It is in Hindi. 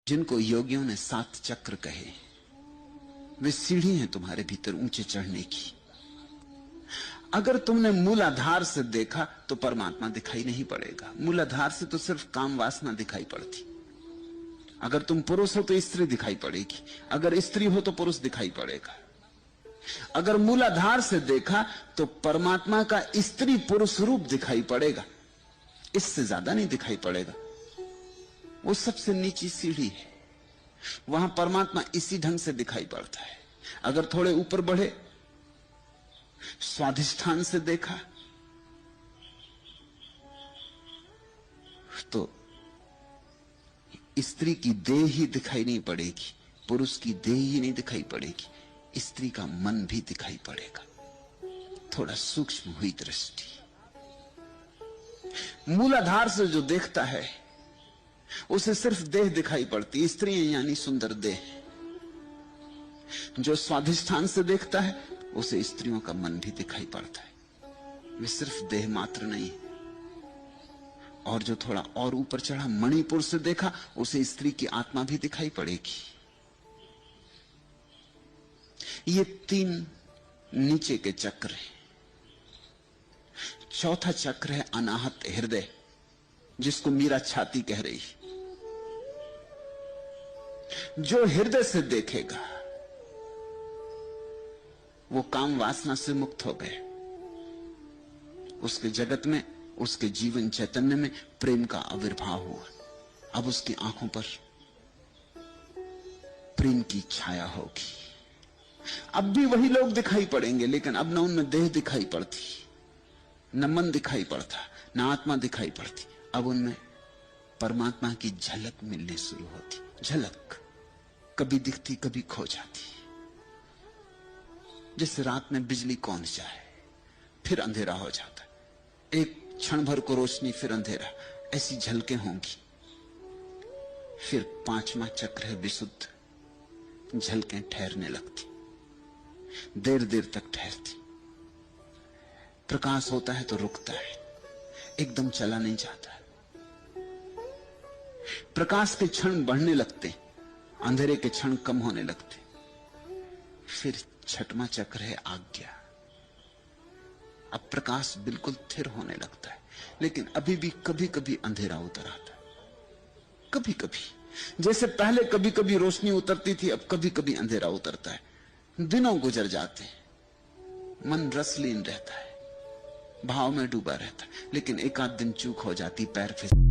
जिनको योगियों ने 7 चक्र कहे, वे सीढ़ी हैं तुम्हारे भीतर ऊंचे चढ़ने की। अगर तुमने मूलाधार से देखा तो परमात्मा दिखाई नहीं पड़ेगा। मूलाधार से तो सिर्फ काम वासना दिखाई पड़ती। अगर तुम पुरुष हो तो स्त्री दिखाई पड़ेगी, अगर स्त्री हो तो पुरुष दिखाई पड़ेगा। अगर मूलाधार से देखा तो परमात्मा का स्त्री पुरुष रूप दिखाई पड़ेगा, इससे ज्यादा नहीं दिखाई पड़ेगा। वो सबसे नीची सीढ़ी है, वहां परमात्मा इसी ढंग से दिखाई पड़ता है। अगर थोड़े ऊपर बढ़े, स्वाधिष्ठान से देखा तो स्त्री की देह ही दिखाई नहीं पड़ेगी, पुरुष की देह ही नहीं दिखाई पड़ेगी, स्त्री का मन भी दिखाई पड़ेगा। थोड़ा सूक्ष्म हुई दृष्टि। मूलाधार से जो देखता है उसे सिर्फ देह दिखाई पड़ती, स्त्री यानी सुंदर देह। जो स्वाधिष्ठान से देखता है उसे स्त्रियों का मन भी दिखाई पड़ता है, वे सिर्फ देह मात्र नहीं। और जो थोड़ा और ऊपर चढ़ा, मणिपुर से देखा, उसे स्त्री की आत्मा भी दिखाई पड़ेगी। ये 3 नीचे के चक्र हैं। चौथा चक्र है अनाहत हृदय, जिसको मीरा छाती कह रही। जो हृदय से देखेगा वो काम वासना से मुक्त हो गए। उसके जगत में, उसके जीवन चैतन्य में प्रेम का आविर्भाव हुआ। अब उसकी आंखों पर प्रेम की छाया होगी। अब भी वही लोग दिखाई पड़ेंगे, लेकिन अब न उनमें देह दिखाई पड़ती, न मन दिखाई पड़ता, न आत्मा दिखाई पड़ती। अब उनमें परमात्मा की झलक मिलनी शुरू होती। झलक कभी दिखती, कभी खो जाती। जैसे रात में बिजली कौंध जाए, फिर अंधेरा हो जाता है। एक क्षण भर को रोशनी, फिर अंधेरा, ऐसी झलकें होंगी। फिर 5वां चक्र है विशुद्ध। झलकें ठहरने लगती, देर देर तक ठहरती। प्रकाश होता है तो रुकता है, एकदम चला नहीं जाता। प्रकाश के क्षण बढ़ने लगते, अंधेरे के क्षण कम होने लगते। फिर 6वां चक्र है आज्ञा। अब प्रकाश बिल्कुल स्थिर होने लगता है, लेकिन अभी भी कभी कभी अंधेरा उतर आता है। कभी कभी, जैसे पहले कभी कभी रोशनी उतरती थी, अब कभी कभी अंधेरा उतरता है। दिनों गुजर जाते हैं, मन रसलीन रहता है, भाव में डूबा रहता है, लेकिन एक आध दिन चूक हो जाती, पैर फिसल